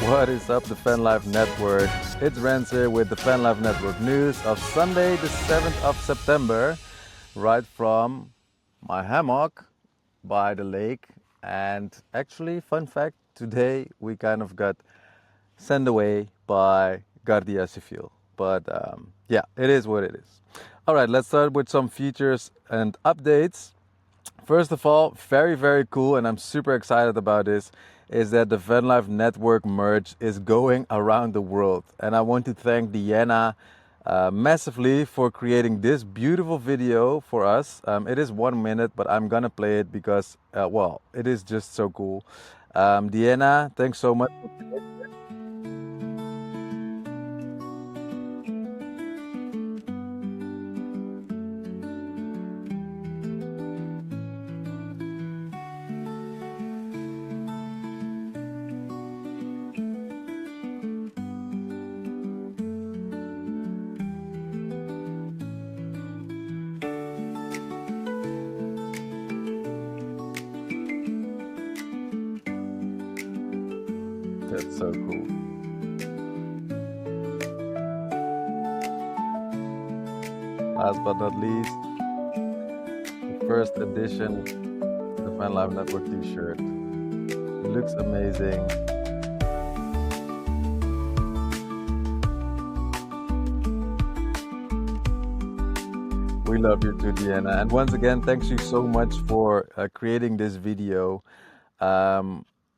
What is up, the Vanlife Network? It's Rens here with the Vanlife Network news of Sunday, the 7th of September, right from my hammock by the lake. And actually, fun fact, today we kind of got sent away by Guardia Civil. But yeah, it is what it is. All right, let's start with some features and updates. First of all, very cool, and I'm super excited about this, is that the Vanlife Network merch is going around the world. And I want to thank Deanna massively for creating this beautiful video for us. It is 1 minute, but I'm gonna play it because, well, it is just so cool. Deanna, thanks so much. That's so cool. Last but not least, the first edition, the Vanlife Network t-shirt. It looks amazing. We love you too, Deanna. And once again, thanks you so much for creating this video.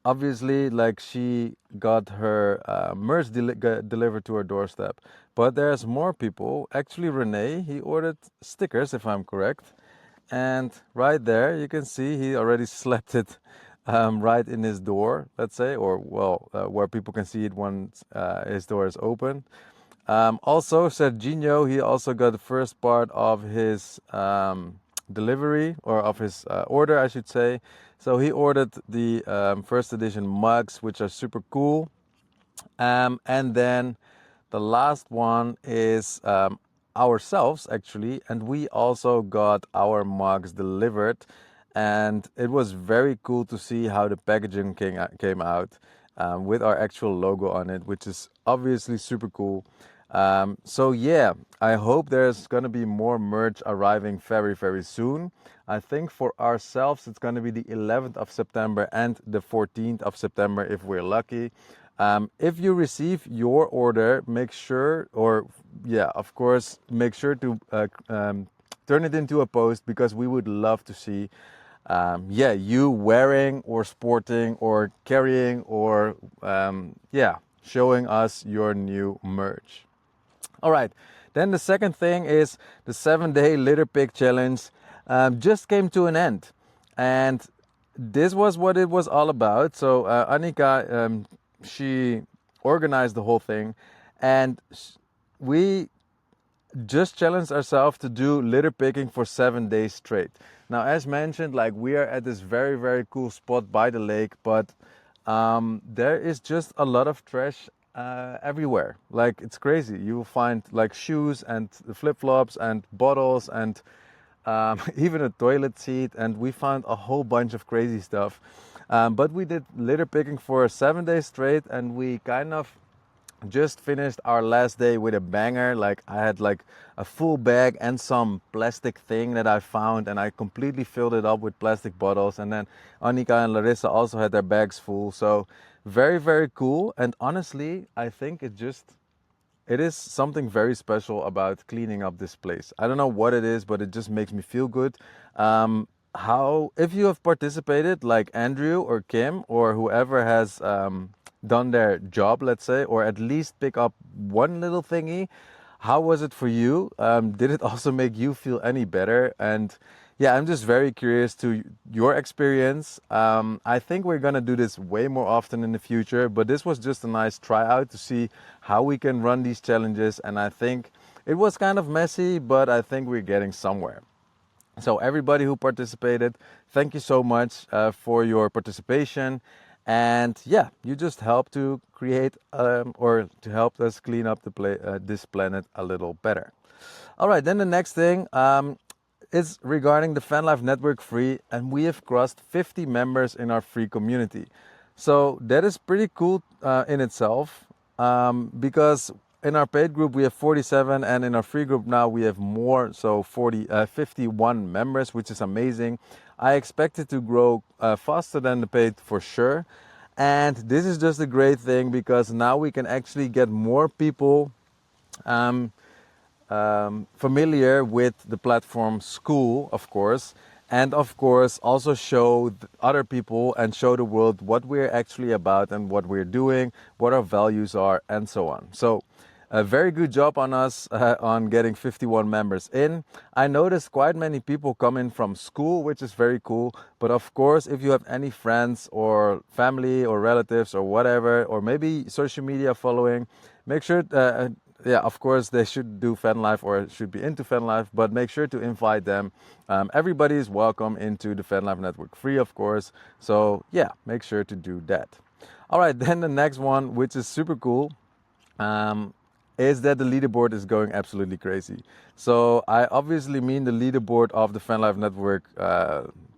Obviously, like, she got her merch delivered to her doorstep, but there's more people. Actually, Renee, he ordered stickers, if I'm correct. And right there, you can see he already slapped it right in his door, let's say, or well, where people can see it once his door is open. Also, Serginho, he also got the first part of his delivery, or of his order, I should say. So he ordered the first edition mugs, which are super cool. And then the last one is ourselves, actually, and we also got our mugs delivered. And it was very cool to see how the packaging came out with our actual logo on it, which is obviously super cool. So yeah, I hope there's gonna be more merch arriving very soon. I think for ourselves it's gonna be the 11th of September and the 14th of September if we're lucky. If you receive your order, make sure, or yeah, of course, make sure to turn it into a post, because we would love to see yeah, you wearing or sporting or carrying or yeah, showing us your new merch. All right, then the second thing is the 7-day litter pick challenge just came to an end. And this was what it was all about. So Annika, she organized the whole thing, and we just challenged ourselves to do litter picking for 7 days straight. Now, as mentioned, like, we are at this very cool spot by the lake, but there is just a lot of trash everywhere. Like, it's crazy. You will find like shoes and flip-flops and bottles and even a toilet seat, and we found a whole bunch of crazy stuff. But we did litter picking for 7 days straight, and we kind of just finished our last day with a banger. Like, I had like a full bag and some plastic thing that I found, and I completely filled it up with plastic bottles. And then Annika and Larissa also had their bags full. So very cool. And honestly, I think it is something very special about cleaning up this place. I don't know what it is, but it just makes me feel good. How, if you have participated, like Andrew or Kim or whoever has done their job, let's say, or at least pick up one little thingy, how was it for you? Did it also make you feel any better? And yeah, I'm just very curious to your experience. I think we're gonna do this way more often in the future, but this was just a nice tryout to see how we can run these challenges. And I think it was kind of messy, but I think we're getting somewhere. So everybody who participated, thank you so much for your participation. And yeah, you just help to create or to help us clean up this planet a little better. All right, then the next thing is regarding the Vanlife Network Free, and we have crossed 50 members in our free community. So that is pretty cool in itself, because in our paid group we have 47, and in our free group now we have more, so 51 members, which is amazing. I expect it to grow faster than the paid for sure. And this is just a great thing because now we can actually get more people um, familiar with the platform School, of course, and of course also show other people and show the world what we're actually about and what we're doing, what our values are, and so on. So a very good job on us on getting 51 members in. I noticed quite many people come in from School, which is very cool. But of course, if you have any friends or family or relatives or whatever, or maybe social media following, make sure yeah, of course, they should do Vanlife or should be into Vanlife, but make sure to invite them. Everybody is welcome into the Vanlife network, free, of course. So yeah, make sure to do that. All right, then the next one, which is super cool, um, is that the leaderboard is going absolutely crazy. So I obviously mean the leaderboard of the Vanlife network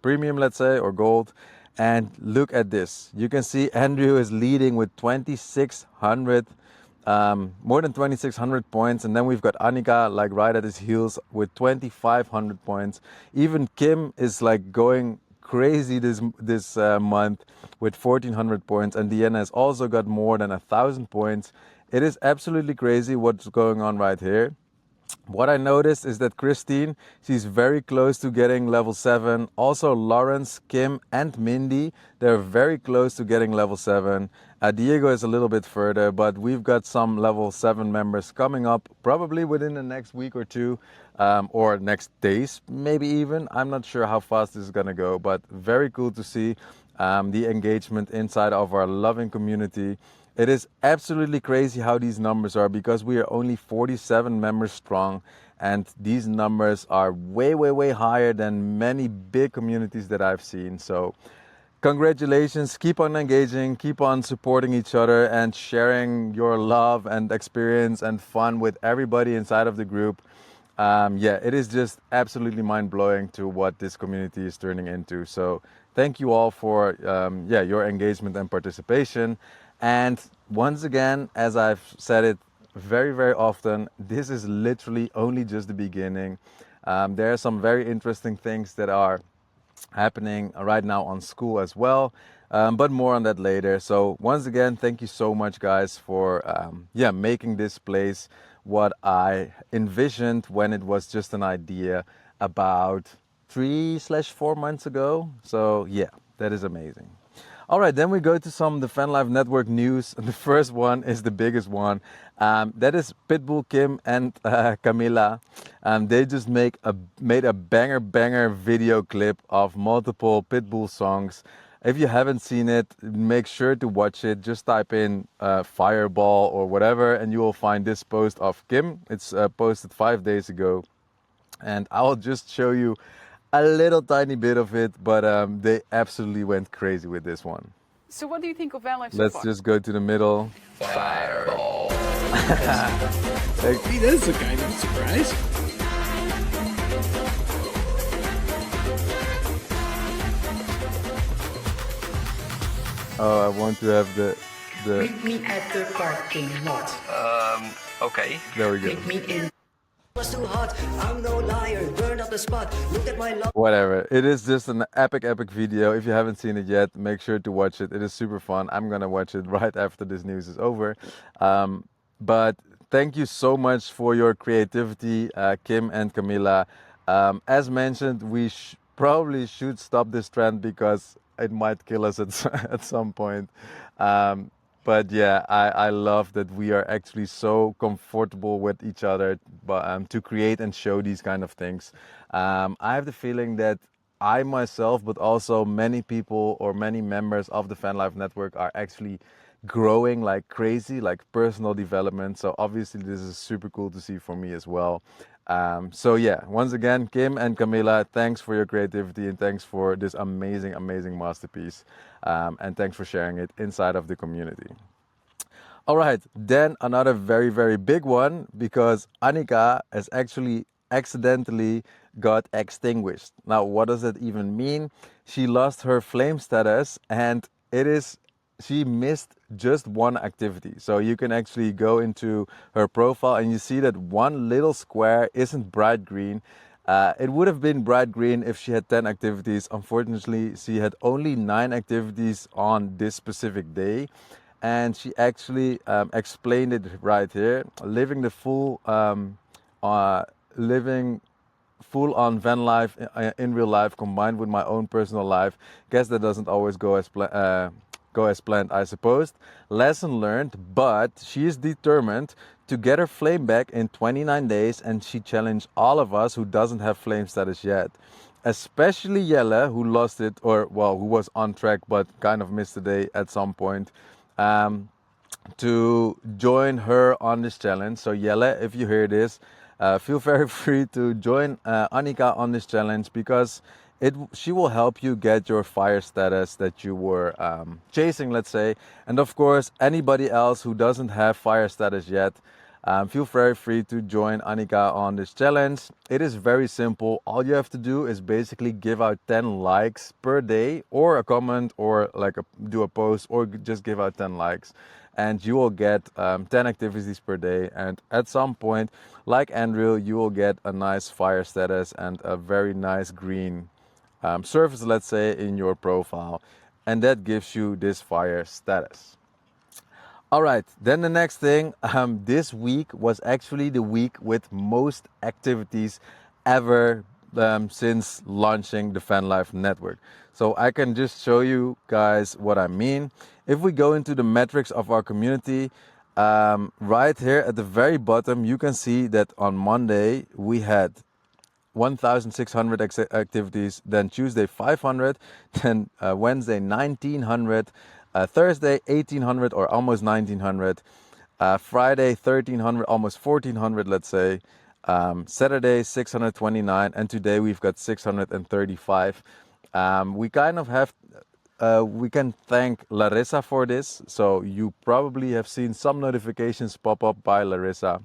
premium, let's say, or gold. And look at this. You can see Andrew is leading with 2,600 more than 2,600 points, and then we've got Annika like right at his heels with 2,500 points. Even Kim is like going crazy this month with 1,400 points, and Deanna has also got more than 1,000 points. It is absolutely crazy what's going on right here. What I noticed is that Christine, she's very close to getting level 7. Also Lawrence, Kim, and Mindy, they're very close to getting level 7. Diego is a little bit further, but we've got some level 7 members coming up probably within the next week or two, or next days, maybe even. I'm not sure how fast this is going to go, but very cool to see the engagement inside of our loving community. It is absolutely crazy how these numbers are because we are only 47 members strong, and these numbers are way, way, way higher than many big communities that I've seen. So congratulations, keep on engaging, keep on supporting each other and sharing your love and experience and fun with everybody inside of the group. Yeah, it is just absolutely mind-blowing to what this community is turning into. So thank you all for yeah, your engagement and participation. And once again, as I've said it very, very often, this is literally only just the beginning. There are some very interesting things that are happening right now on School as well, but more on that later. So once again, thank you so much, guys, for yeah, making this place what I envisioned when it was just an idea about 3/4 months ago. So yeah, that is amazing. All right, then we go to some of the Vanlife Network news. The first one is the biggest one. That is Pitbull, Kim, and Camila. They just made a banger video clip of multiple Pitbull songs. If you haven't seen it, make sure to watch it. Just type in Fireball or whatever, and you will find this post of Kim. It's posted 5 days ago. And I'll just show you a little tiny bit of it, but they absolutely went crazy with this one. So what do you think of Vanlife so Let's far? just go to the middle. Fireball. See, that's a kind of surprise. Oh, I want to have the Meet me at the parking lot. Okay. there we go. Meet me in. Was too hot, I'm no liar, burn up the spot, look at my love. Whatever. It is just an epic video. If you haven't seen it yet, make sure to watch it. It is super fun. I'm gonna watch it right after this news is over. But thank you so much for your creativity, Kim and Camila. As mentioned, we probably should stop this trend because it might kill us at, at some point. But yeah, I love that we are actually so comfortable with each other, but to create and show these kind of things. I have the feeling that I myself, but also many people or many members of the Vanlife network are actually growing like crazy, like personal development. So obviously this is super cool to see for me as well. So yeah, once again, Kim and Camila, thanks for your creativity and thanks for this amazing masterpiece. And thanks for sharing it inside of the community. All right, then another very big one because Annika has actually accidentally got extinguished. Now, what does that even mean? She lost her flame status and it is she missed just one activity. So you can actually go into her profile and you see that one little square isn't bright green. It would have been bright green if she had 10 activities. Unfortunately, she had only 9 activities on this specific day. And she actually explained it right here. Living full on van life in real life combined with my own personal life. Guess that doesn't always go as planned, I suppose. Lesson learned, but she is determined to get her flame back in 29 days, and she challenged all of us who doesn't have flame status yet. Especially Jelle, who lost it, or well, who was on track but kind of missed the day at some point. To join her on this challenge. So Jelle, if you hear this, feel very free to join Annika on this challenge, because she will help you get your fire status that you were chasing, let's say. And of course, anybody else who doesn't have fire status yet, feel very free to join Annika on this challenge. It is very simple. All you have to do is basically give out 10 likes per day, or a comment, or like do a post, or just give out 10 likes. And you will get 10 activities per day. And at some point, like Andrew, you will get a nice fire status and a very nice green surface, let's say, in your profile. And that gives you this fire status. All right, then the next thing, this week was actually the week with most activities ever since launching the Vanlife network. So I can just show you guys what I mean. If we go into the metrics of our community, right here at the very bottom, you can see that on Monday we had 1,600 activities, then Tuesday 500, then Wednesday 1,900, Thursday 1,800 or almost 1,900, Friday 1,300, almost 1,400, let's say, Saturday 629, and today we've got 635. We kind of have we can thank Larissa for this. So you probably have seen some notifications pop up by Larissa.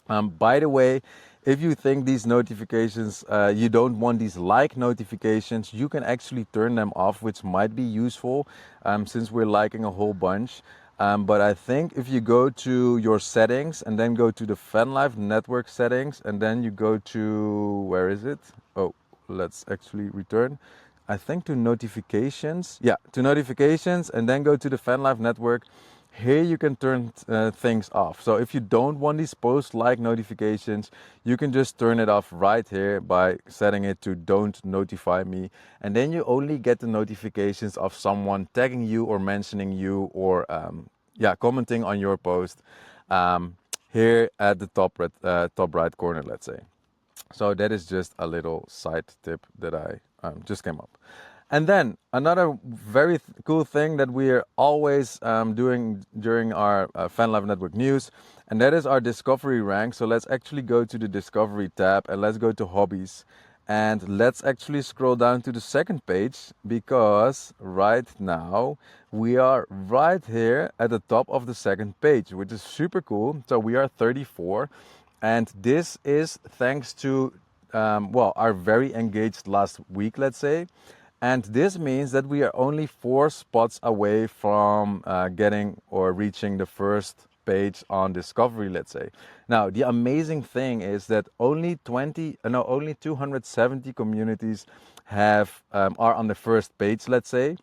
By the way, if you think these notifications, you don't want these like notifications, you can actually turn them off, which might be useful since we're liking a whole bunch. But I think if you go to your settings and then go to the Vanlife network settings and then you go to, where is it? Oh, let's actually return. I think to notifications. Yeah, to notifications, and then go to the Vanlife network. Here you can turn things off. So if you don't want these post-like notifications, you can just turn it off right here by setting it to don't notify me. And then you only get the notifications of someone tagging you or mentioning you or commenting on your post here at the top right corner, let's say. So that is just a little side tip that I just came up. And then another very cool thing that we are always doing during our Vanlife Network news, and that is our discovery rank. So let's actually go to the discovery tab and let's go to hobbies. And let's actually scroll down to the second page, because right now we are right here at the top of the second page, which is super cool. So we are 34. And this is thanks to, our very engaged last week, let's say. And this means that we are only 4 spots away from getting or reaching the first page on discovery, let's say. Now, the amazing thing is that only 270 communities are on the first page, let's say.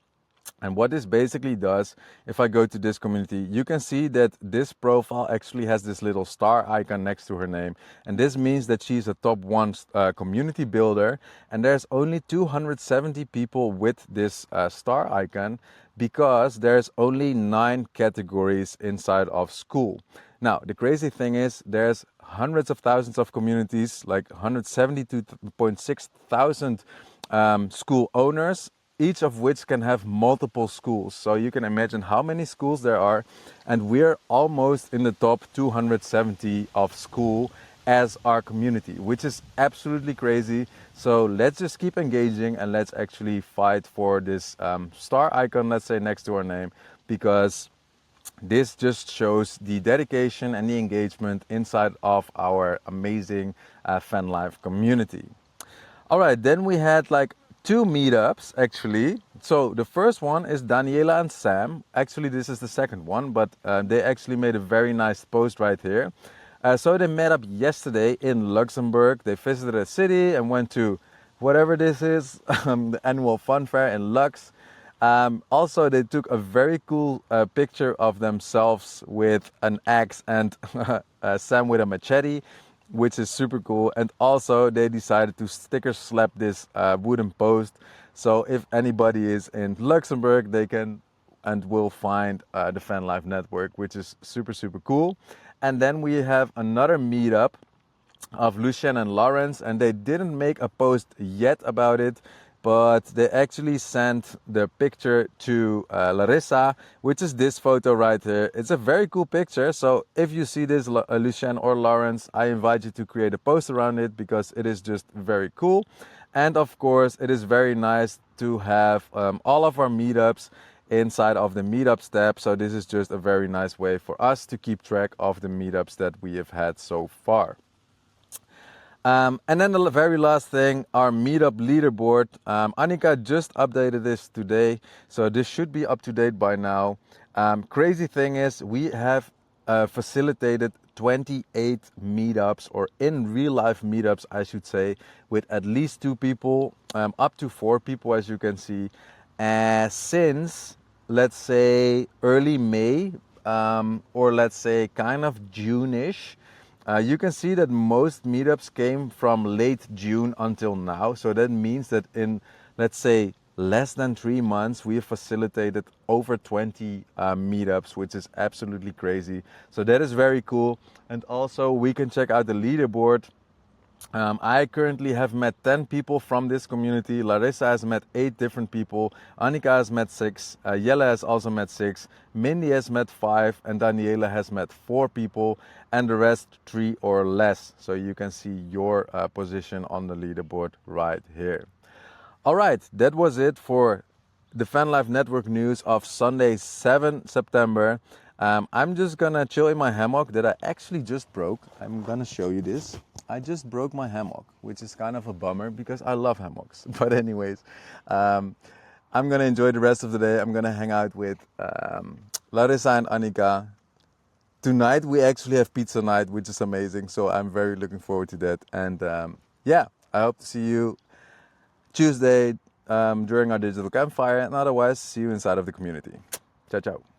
And what this basically does, if I go to this community, you can see that this profile actually has this little star icon next to her name. And this means that she's a top 1 community builder. And there's only 270 people with this star icon, because there's only 9 categories inside of school. Now, the crazy thing is there's hundreds of thousands of communities, like 172.6 thousand school owners, each of which can have multiple schools. So you can imagine how many schools there are. And we're almost in the top 270 of school as our community, which is absolutely crazy. So let's just keep engaging and let's actually fight for this star icon, let's say, next to our name, because this just shows the dedication and the engagement inside of our amazing Vanlife community. All right, then we had like 2 meetups actually. So the first one is Daniela and Sam. Actually, this is the second one, but they actually made a very nice post right here. So they met up yesterday in Luxembourg. They visited a city and went to whatever this is, the annual fun fair in Lux. Also, they took a very cool picture of themselves with an axe and Sam with a machete, which is super cool. And also, they decided to sticker slap this wooden post. So if anybody is in Luxembourg, they can and will find the Vanlife network, which is super, super cool. And then we have another meetup of Lucien and Lawrence, and they didn't make a post yet about it, but they actually sent the picture to Larissa, which is this photo right here. It's a very cool picture, so if you see this, Lucien or Lawrence, I invite you to create a post around it because it is just very cool. And of course, it is very nice to have all of our meetups inside of the meetups tab. So this is just a very nice way for us to keep track of the meetups that we have had so far. And then the very last thing, our meetup leaderboard. Annika just updated this today, so this should be up to date by now. Crazy thing is, we have facilitated 28 meetups, or in real life meetups, I should say, with at least 2 people, up to 4 people, as you can see, since, let's say, early May, or let's say kind of June-ish. You can see that most meetups came from late June until now. So that means that in, let's say, less than 3 months, we have facilitated over 20 meetups, which is absolutely crazy. So that is very cool. And also we can check out the leaderboard. I currently have met 10 people from this community. Larissa has met 8 different people. Annika has met 6. Jelle has also met 6. Mindy has met 5. And Daniela has met 4 people. And the rest 3 or less. So you can see your position on the leaderboard right here. All right, that was it for the Vanlife Network news of Sunday, 7 September. I'm just gonna chill in my hammock that I actually just broke. I'm gonna show you this. I just broke my hammock, which is kind of a bummer because I love hammocks. But anyways, I'm gonna enjoy the rest of the day. I'm gonna hang out with Larissa and Annika. Tonight we actually have pizza night, which is amazing. So I'm very looking forward to that. And yeah, I hope to see you Tuesday during our digital campfire, and otherwise see you inside of the community. Ciao, ciao.